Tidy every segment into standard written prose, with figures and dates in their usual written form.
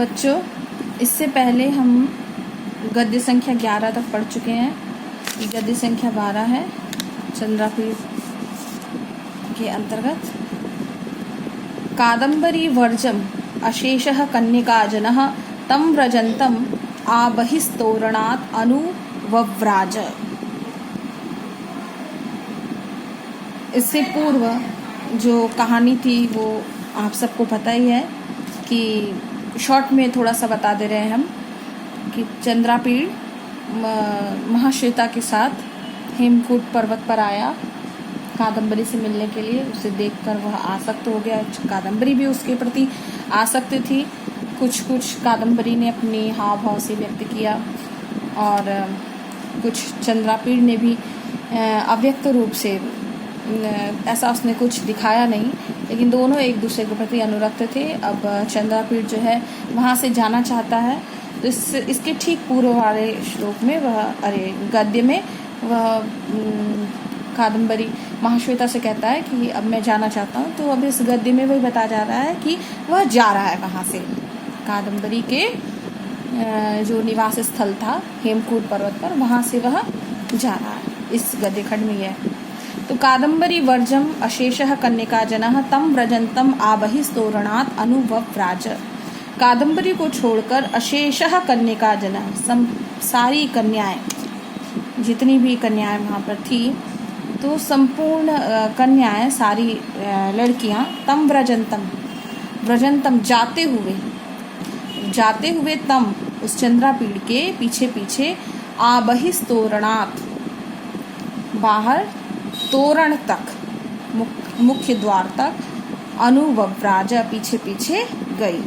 बच्चों, इससे पहले हम गद्य संख्या 11 तक पढ़ चुके हैं। ये गद्य संख्या 12 है चंद्रापीड़ के अंतर्गत। कादम्बरी वर्जम अशेषः कन्यकाजनः तं व्रजन्तम् आबहिस्तोरणात् अनुवव्राज। इससे पूर्व जो कहानी थी वो आप सबको पता ही है कि शॉर्ट में थोड़ा सा बता दे रहे हैं हम कि चंद्रापीड़ महाश्वेता के साथ हेमकूट पर्वत पर आया कादम्बरी से मिलने के लिए। उसे देखकर वह आसक्त हो गया। कादम्बरी भी उसके प्रति आसक्त थी। कुछ कादम्बरी ने अपनी हाव भाव से व्यक्त किया और कुछ चंद्रापीड़ ने भी अव्यक्त रूप से, ऐसा उसने कुछ दिखाया नहीं, लेकिन दोनों एक दूसरे के प्रति अनुरक्त थे। अब चंद्रापीड़ जो है वहाँ से जाना चाहता है, तो इसके ठीक पूर्व वाले श्लोक में गद्य में वह कादम्बरी महाश्वेता से कहता है कि अब मैं जाना चाहता हूँ। तो अब इस गद्य में वही बता जा रहा है कि वह जा रहा है वहाँ से, कादम्बरी के जो निवास स्थल था हेमकूट पर्वत पर, वहाँ से वह जा रहा है। इस गद्य खंड में है। तो कादम्बरी वर्जम अशेषः कन्यकाजनः तं व्रजन्तम् आबहिस्तोरणात् अनुवव्राज। कादम्बरी को छोड़कर अशेषः कन्यकाजनः, सारी कन्याएं, जितनी भी कन्याएं वहाँ पर थी, तो संपूर्ण कन्याएं, सारी लड़कियां, तम व्रजन्तम जाते हुए तम उस चंद्रापीड़ के पीछे पीछे आबहिस्तोरणात्, बाहर तोरण तक, मुख्य द्वार तक, अनुवव्राज, पीछे पीछे गई।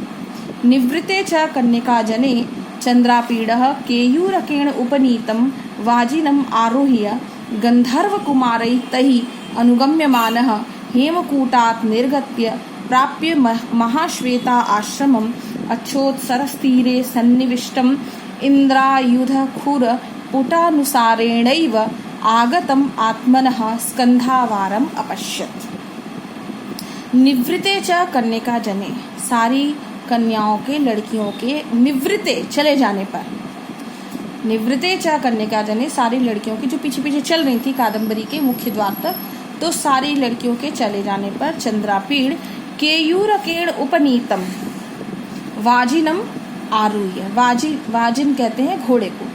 निवृते च कन्यकाजने चंद्रापीडः केयूरकेण उपनीतं वाजिनम् आरोह्य गंधर्वकुमारैः तैः अनुगम्यमानः हेमकूटात् निर्गत्य प्राप्य महाश्वेता आश्रमम् अच्छोत्सरस्तीरे सन्निविष्टम् इन्द्रायुधखुर पुटानुसारेणैव आगतम् आत्मनः स्कंधावारम् अपश्यत्। निवृते च कन्यकाजने, सारी कन्याओं के, लड़कियों के निवृते, चले जाने पर, निवृते च कन्यकाजने, सारी लड़कियों की जो पीछे पीछे चल रही थी कादम्बरी के मुख्य द्वार तक, तो सारी लड़कियों के चले जाने पर चंद्रापीड़ केयूरकेण उपनीतम वाजिनम आरूह्य, वाजिन कहते हैं घोड़े को,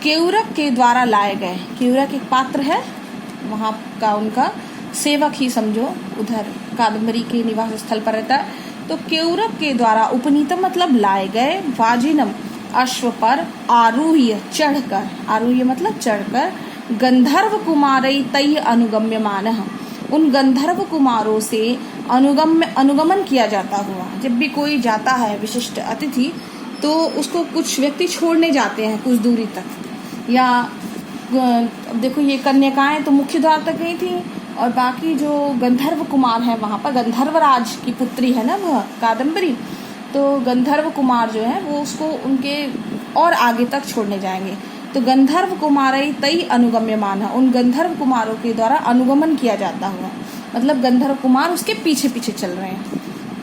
केयूरक के द्वारा लाए गए। केयूरक एक पात्र है वहाँ का, उनका सेवक ही समझो, उधर कादम्बरी के निवास स्थल पर रहता है। तो केयूरक के द्वारा, उपनीतम मतलब लाए गए, वाजिनम अश्व पर, आरूह्य चढ़कर, आरूह्य मतलब चढ़कर, गंधर्व कुमारै तैः अनुगम्यमानः, उन गंधर्व कुमारों से अनुगमन किया जाता हुआ। जब भी कोई जाता है विशिष्ट अतिथि, तो उसको कुछ व्यक्ति छोड़ने जाते हैं कुछ दूरी तक, या देखो ये कन्यकाएं तो मुख्य द्वार तक गई थी, और बाकी जो गंधर्व कुमार है वहाँ पर, गंधर्वराज की पुत्री है ना वह कादम्बरी, तो गंधर्व कुमार जो है वो उसको उनके और आगे तक छोड़ने जाएंगे। तो गंधर्व कुमारै तैः अनुगम्यमानः, उन गंधर्व कुमारों के द्वारा अनुगमन किया जाता हुआ, मतलब गंधर्व कुमार उसके पीछे पीछे चल रहे हैं।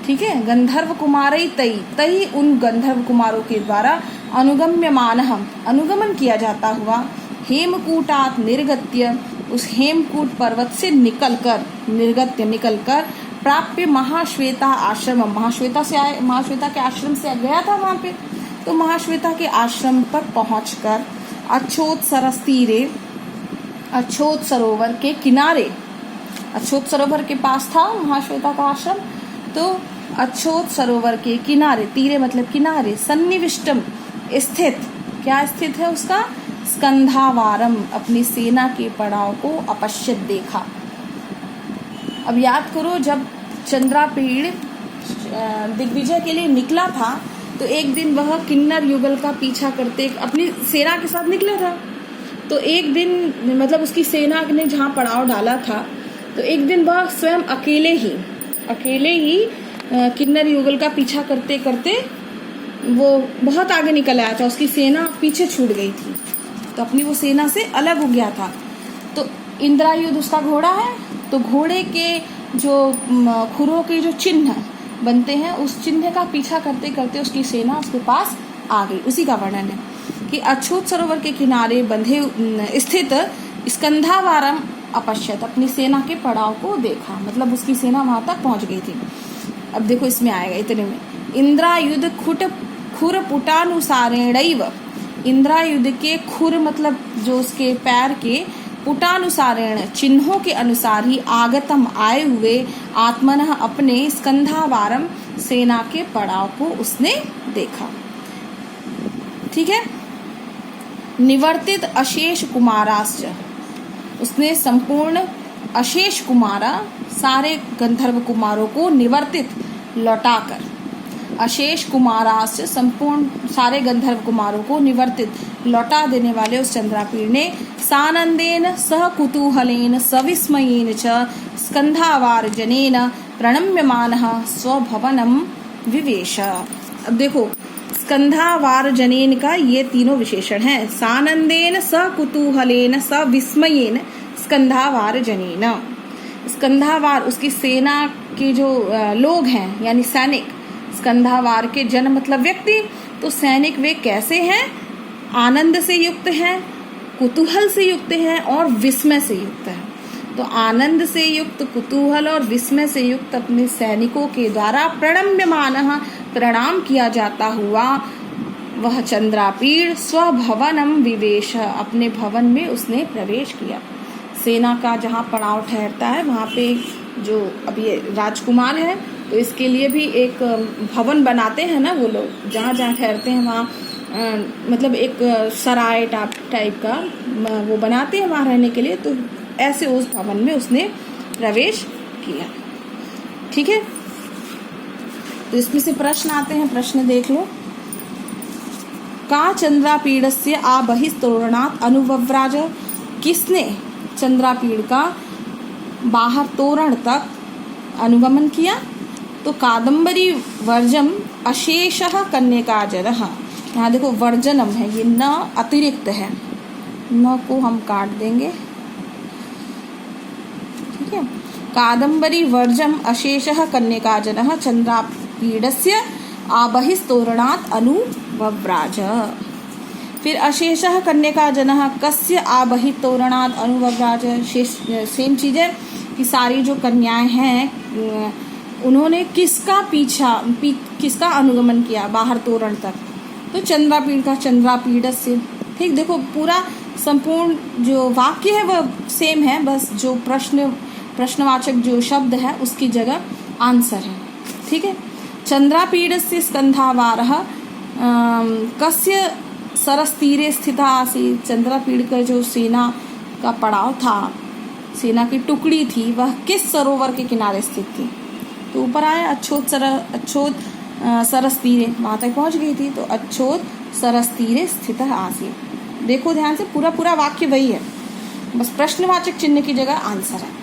ठीक है, गंधर्व कुमारै तैः, उन गंधर्व कुमारों के द्वारा अनुगम्यमानः, अनुगमन किया जाता हुआ, हेमकूटात् निर्गत्य, उस हेमकूट पर्वत से निकलकर प्राप्य महाश्वेता आश्रम, महाश्वेता से आए, महाश्वेता के आश्रम से गया था वहाँ पे, तो महाश्वेता के आश्रम पर पहुंचकर अच्छोत्सरस्तीरे, अच्छोत सरोवर के किनारे, अच्छोत सरोवर के पास था महाश्वेता का आश्रम, तो अच्छोत सरोवर के किनारे, तीरे मतलब किनारे, सन्निविष्टम स्थित, क्या स्थित है उसका, स्कंधावारम, अपनी सेना के पड़ाव को अपश्यत देखा। अब याद करो, जब चंद्रापीड़ दिग्विजय के लिए निकला था, तो एक दिन वह किन्नर युगल का पीछा करते अपनी सेना के साथ निकला था। तो एक दिन, मतलब उसकी सेना ने जहाँ पड़ाव डाला था, तो एक दिन वह स्वयं अकेले ही किन्नर युगल का पीछा करते करते वो बहुत आगे निकल आया था, उसकी सेना पीछे छूट गई थी, तो अपनी वो सेना से अलग हो गया था। तो इंद्रायुध उसका घोड़ा है, तो घोड़े के जो खुरों के जो चिन्ह बनते हैं, उस चिन्ह का पीछा करते करते उसकी सेना उसके पास आ गई। उसी का वर्णन है कि अछूत सरोवर के किनारे बंधे स्थित स्कंधावारम अपश्यत, अपनी सेना के पड़ाव को देखा, मतलब उसकी सेना वहां तक पहुंच गई थी। अब देखो इसमें आएगा इतने में, इंद्रायुध खुर पुटानुसारेणैव, इंद्रायुध के खुर मतलब जो उसके पैर के, पुटानुसारेण चिन्हों के अनुसार ही, आगतम आए हुए, आत्मनः अपने, स्कंधावारम सेना के पड़ाव को उसने देखा। ठीक है। निवर्तित अशेष कुमाराश्च, उसने संपूर्ण अशेष कुमारा, सारे गंधर्व कुमारों को निवर्तित लौटाकर, अशेष कुमाराश्च संपूर्ण सारे गंधर्व कुमारों को निवर्तित लौटा देने वाले उस चंद्रापीड़ ने सानंदेन सह कुतूहलेन सविस्मयेन च स्कंधावारजनेन प्रणम्यमानः स्वभवनम विवेश। अब देखो स्कंधावारजनेन का ये तीनों विशेषण हैं, सानंदेन स कुतूहलेन स विस्मयेन स्कंधावारजनेन। स्कंधावार उसकी सेना के जो लोग हैं यानी सैनिक, स्कंधावार के जन मतलब व्यक्ति, तो सैनिक वे कैसे हैं, आनंद से युक्त हैं, कुतूहल से युक्त हैं और विस्मय से युक्त हैं। तो आनंद से युक्त, कुतूहल और विस्मय से युक्त अपने सैनिकों के द्वारा प्रणम्यमानः प्रणाम किया जाता हुआ वह चंद्रापीड़ स्वभवनम विवेश, अपने भवन में उसने प्रवेश किया। सेना का जहाँ पड़ाव ठहरता है वहाँ पे जो अब ये राजकुमार है तो इसके लिए भी एक भवन बनाते हैं ना वो लोग, जहाँ जहाँ ठहरते हैं वहाँ मतलब एक सराय टाइप का वो बनाते हैं वहाँ रहने के लिए, तो ऐसे उस भवन में उसने प्रवेश किया। ठीक है। तो इसमें से प्रश्न आते हैं, प्रश्न देख लो। का चंद्रापीड़स्य आ बहिस्तोरणात् अनुवव्राज, किसने चंद्रापीड़ का बाहर तोरण तक अनुगमन किया? तो कादम्बरी वर्जम अशेषः कन्यकाजरः, यहाँ देखो वर्जनम है, ये न अतिरिक्त है, न को हम काट देंगे। ठीक है। कादम्बरी वर्जम अशेषः कन्यकाजनः चंद्रापीडस्य आबहिस्तोरणात् अनुवव्राज। फिर अशेषः कन्यकाजनः कस्य आबहितोरणात् अनुवव्राज, सेम चीज़ है कि सारी जो कन्याएं हैं उन्होंने किसका अनुगमन किया बाहर तोरण तक? तो चंद्रापीड़ का, चंद्रापीडस्य। ठीक, देखो पूरा संपूर्ण जो वाक्य है वह सेम है, बस जो प्रश्नवाचक जो शब्द है उसकी जगह आंसर है। ठीक है। चंद्रापीडस्य स्कंधावारः कस्य सरस्तीरे स्थिता आसीत्, चंद्रापीड़ का जो सेना का पड़ाव था, सेना की टुकड़ी थी, वह किस सरोवर के किनारे स्थित थी? तो ऊपर आया अच्छोत सरस्तीरे, वहाँ तक पहुँच गई थी, तो अच्छोत सरस्तीरे स्थित आसीत्। देखो ध्यान से, पूरा वाक्य वही है, बस प्रश्नवाचक चिन्ह की जगह आंसर है।